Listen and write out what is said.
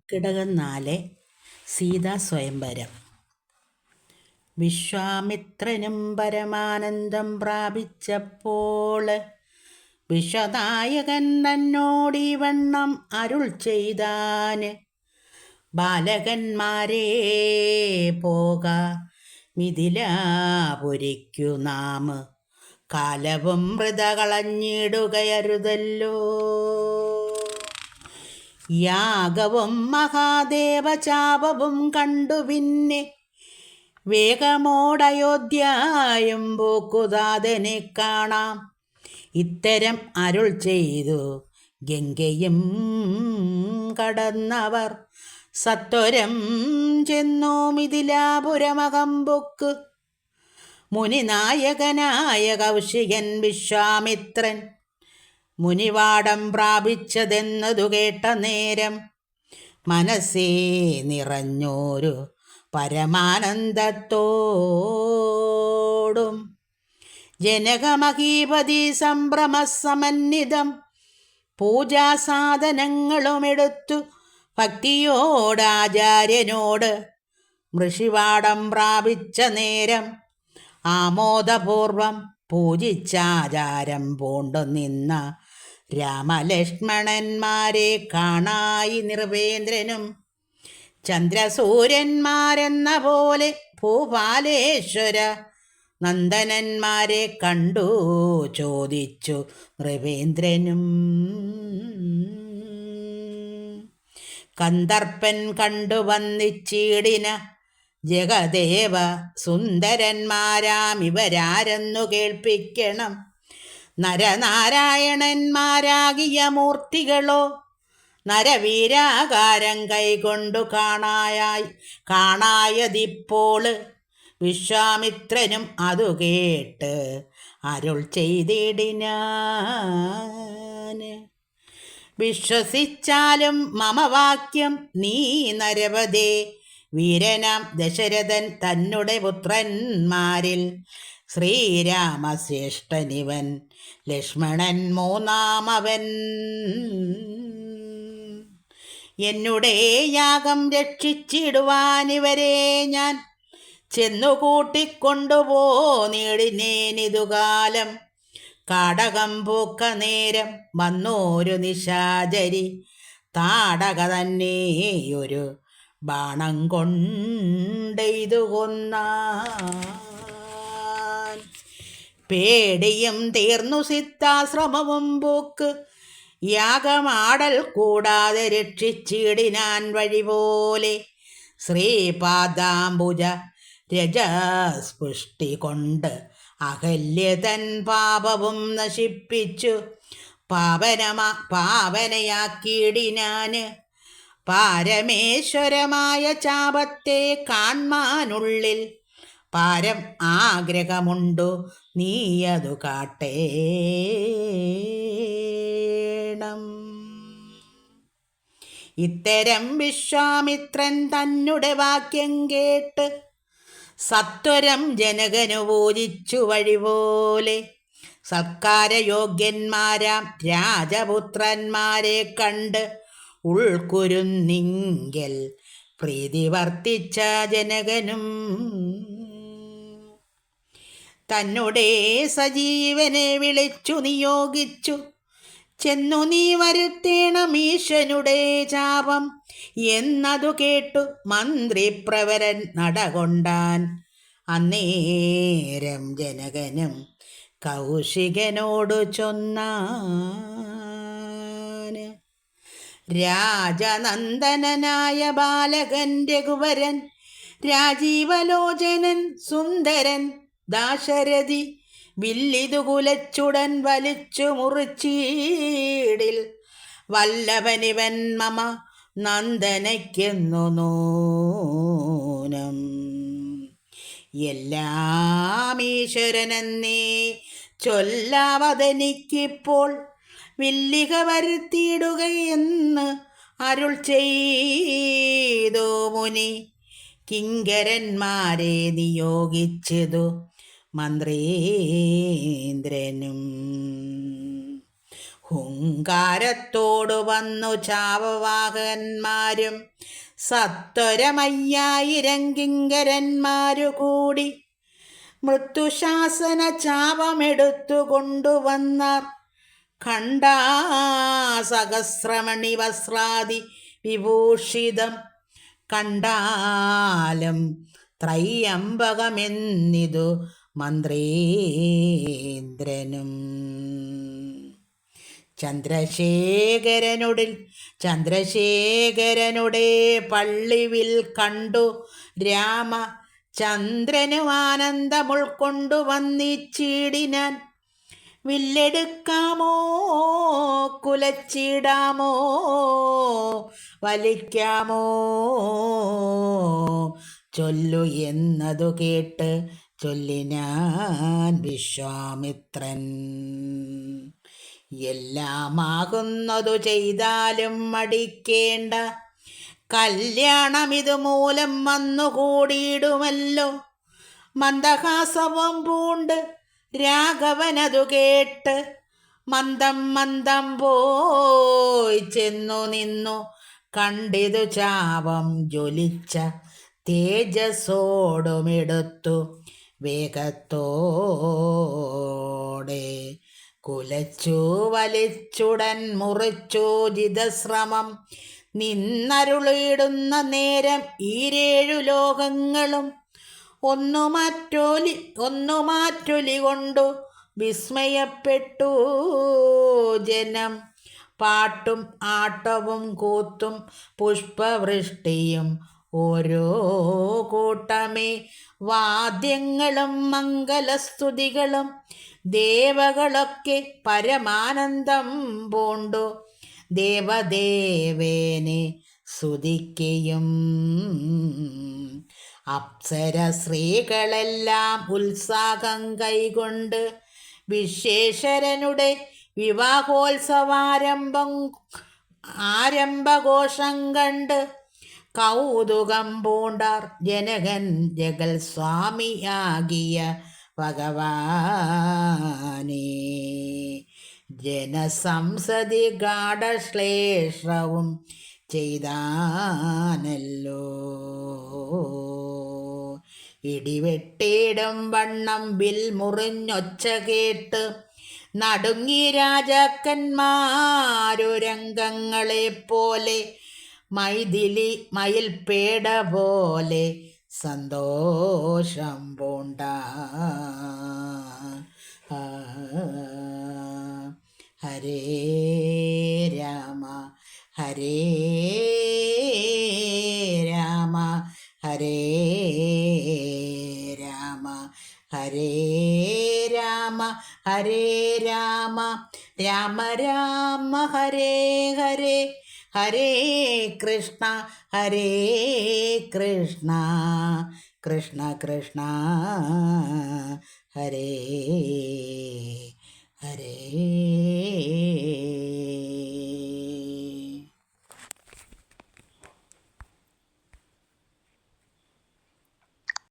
കർക്കിടകം 4 സീതാ സ്വയംവരം. വിശ്വാമിത്രനും പരമാനന്ദം പ്രാപിച്ചപ്പോൾ വിശ്വനായകൻ തന്നോടീ വണ്ണം അരുൾ ചെയ്താന്. ബാലകന്മാരെ പോക മിഥിലാപുരിക്കു നാം, കാലവും മൃത കളഞ്ഞിടുകയരുതല്ലോ. യാഗവും മഹാദേവചാപവും കണ്ടു പിന്നെ വേഗമോടയോധ്യായും പോക്കുതാതനെ കാണാം. ഇത്തരം അരുൾ ചെയ്തു ഗംഗയും കടന്നവർ സത്വരം ചെന്നു മിഥിലാപുരമകമ്പൊക്ക്. മുനിനായകനായ കൗശികൻ വിശ്വാമിത്രൻ മുനിവാടം പ്രാപിച്ചതെന്നതു കേട്ട നേരം മനസ്സേ നിറഞ്ഞോരു പരമാനന്ദത്തോടും ജനകമഹീപതി സംഭ്രമസമന്വിതം പൂജാസാധനങ്ങളുമെടുത്തു ഭക്തിയോടാചാര്യനോട് ഋഷിവാടം പ്രാപിച്ച നേരം ആമോദപൂർവം പൂജിച്ചാചാരം പൂണ്ടു നിന്ന രാമലക്ഷ്മണന്മാരെ കാണായി നൃപേന്ദ്രനും ചന്ദ്രസൂര്യന്മാരെന്ന പോലെ ഭൂപാലേശ്വര നന്ദനന്മാരെ കണ്ടു ചോദിച്ചു നൃപേന്ദ്രനും. കന്ദർപ്പൻ കണ്ടു വന്നിച്ചീടിന ജഗദേവ സുന്ദരന്മാരാം ഇവരാരെന്നു കേൾപ്പിക്കണം. നരനാരായണന്മാരാകിയ മൂർത്തികളോ നരവീരാകാരം കൈകൊണ്ടു കാണായതിപ്പോൾ. വിശ്വാമിത്രനും അതു കേട്ട് അരുൾ ചെയ്തിടിനാന്. വിശ്വസിച്ചാലും മമ വാക്യം നീ നരപതേ. വീരനാം ദശരഥൻ തന്നെ പുത്രന്മാരിൽ ശ്രീരാമശ്രേഷ്ഠനിവൻ, ലക്ഷ്മണൻ മൂന്നാമവൻ. എന്നുടെ യാഗം രക്ഷിച്ചിടുവാനിവരെ ഞാൻ ചെന്നുകൂട്ടിക്കൊണ്ടുപോന്നിടിനേനിതുകാലം. കാടകം പൂക്ക നേരം വന്നോരു നിശാചരി താടക തന്നെയൊരു ബാണം കൊണ്ടെയ്തു കൊന്നാൻ. പേടിയും തീർന്നു സിദ്ധാശ്രമവും പൂക്ക് യാഗമാടൽ കൂടാതെ രക്ഷിച്ചിടിനാൻ വഴിപോലെ. ശ്രീപാദാംബുജ രജസ്പുഷ്ടി കൊണ്ട് അഹല്യതൻ പാപവും നശിപ്പിച്ചു പാവനയാക്കിയിടിനാന്. പാരമേശ്വരമായ ചാപത്തെ കാൺമാനുള്ളിൽ പാരം ആഗ്രഹമുണ്ടു, നീയതു കാട്ടേണം. ഇത്തരം വിശ്വാമിത്രൻ തന്നെ വാക്യം കേട്ട് സത്വരം ജനകനു പൂജിച്ചു വഴിപോലെ. സൽക്കാരയോഗ്യന്മാരാം രാജപുത്രന്മാരെ കണ്ട് ഉൾക്കുരുന്നിങ്കൽ പ്രീതി വർത്തിച്ച ജനകനും തന്നെ സജീവനെ വിളിച്ചു നിയോഗിച്ചു. ചെന്നു നീ വരുത്തേണം ഈശനുടെ ചാപം എന്നതു കേട്ടു മന്ത്രിപ്രവരൻ നടകൊണ്ടാൻ. അന്നേരം ജനകനും കൗശികനോടു ചൊന്നാന്. രാജനന്ദനായ ബാലകൻ രഘുവരൻ, രാജീവലോചനൻ സുന്ദരൻ ദാശരഥി, വില്ലിതു കുലച്ചുടൻ വലിച്ചു മുറിച്ചീടിൽ. വല്ലഭനിവൻ മമ നന്ദനയ്ക്കെന്നു നൂനം. എല്ലാം ഈശ്വരനെന്നേ ചൊല്ലാവതെനിക്കിപ്പോൾ, വില്ലിക വരുത്തിയിടുകയെന്ന് അരുൾ ചെയ്തു മുനി. കിങ്കരന്മാരെ നിയോഗിച്ചതു മന്ത്രീന്ദ്രനും. ഹുങ്കാരത്തോടു വന്നു ചാവവാഹകന്മാരും സത്വരമയ്യായിരം കിങ്കരന്മാരു കൂടി മൃത്യുശാസന ചാപമെടുത്തു കൊണ്ടുവന്നാർ. കണ്ടാ സഹസ്രമണി വസ്ത്രാദി വിഭൂഷിതം കണ്ടാലും ത്രയംബകമെന്നിതു മന്ത്രേന്ദ്രനും. ചന്ദ്രശേഖരനുടെ പള്ളിവിൽ കണ്ടു രാമ ചന്ദ്രനും ആനന്ദം ഉൾക്കൊണ്ടു വന്നിച്ചിടിനാൻ. വില്ലെടുക്കാമോ കുലച്ചിടാമോ വലിക്കാമോ ചൊല്ലു എന്നതു കേട്ട് ചൊല്ലിനാൻ വിശ്വാമിത്രൻ. എല്ലാമാകുന്നതു ചെയ്താലും മടിക്കേണ്ട, കല്യാണമിതു മൂലം വന്നുകൂടിയിടുമല്ലോ. മന്ദഹാസവും പൂണ്ട് രാഘവനതു കേട്ട് മന്ദം മന്ദം പോയി ചെന്നു നിന്നു. കണ്ടിതു ചാപം ജ്വലിച്ച തേജസ്സോടുമെടുത്തു വേഗത്തോടെ കുലച്ചു വലിച്ചുടൻ മുറിച്ചു ജിതശ്രമം നിന്നരുളിയിടുന്ന നേരം ഈരേഴു ലോകങ്ങളും ഒന്നു മാറ്റൊലി കൊണ്ടു വിസ്മയപ്പെട്ടു ജനം. പാട്ടും ആട്ടവും കൂത്തും പുഷ്പവൃഷ്ടിയും ഓരോ കൂട്ടമേ, വാദ്യങ്ങളും മംഗലസ്തുതികളും ദേവകളൊക്കെ പരമാനന്ദം പൂണ്ടു ദേവദേവേനെ സ്തുതിക്കയും. അപ്സര സ്ത്രീകളെല്ലാം ഉത്സാഹം കൈകൊണ്ട് വിശ്വേശ്വരനുടെ ആരംഭഘോഷം കണ്ട് കൗതുകം പൂണ്ടാർ. ജനകൻ ജഗൽ സ്വാമിയാകിയ ഭഗവാനേ, ജനസംസതി ഗാഠശ്ലേഷവും ചെയ്താനല്ലോ. ഇടിവെട്ടിയിടും വണ്ണം വിൽ മുറിഞ്ഞൊച്ച കേട്ട് നടുങ്ങി രാജാക്കന്മാരു രംഗങ്ങളെപ്പോലെ മയിൽപേട പോലെ സന്തോഷം പൂണ്ട. ഹരേ രാമ ഹരേ രാമ ഹരേ രാമ ഹരേ രാമ ഹരേ രാമ രാമ രാമ ഹരേ ഹരേ ഹരേ കൃഷ്ണ ഹരേ കൃഷ്ണ കൃഷ്ണ കൃഷ്ണ ഹരേ ഹരേ.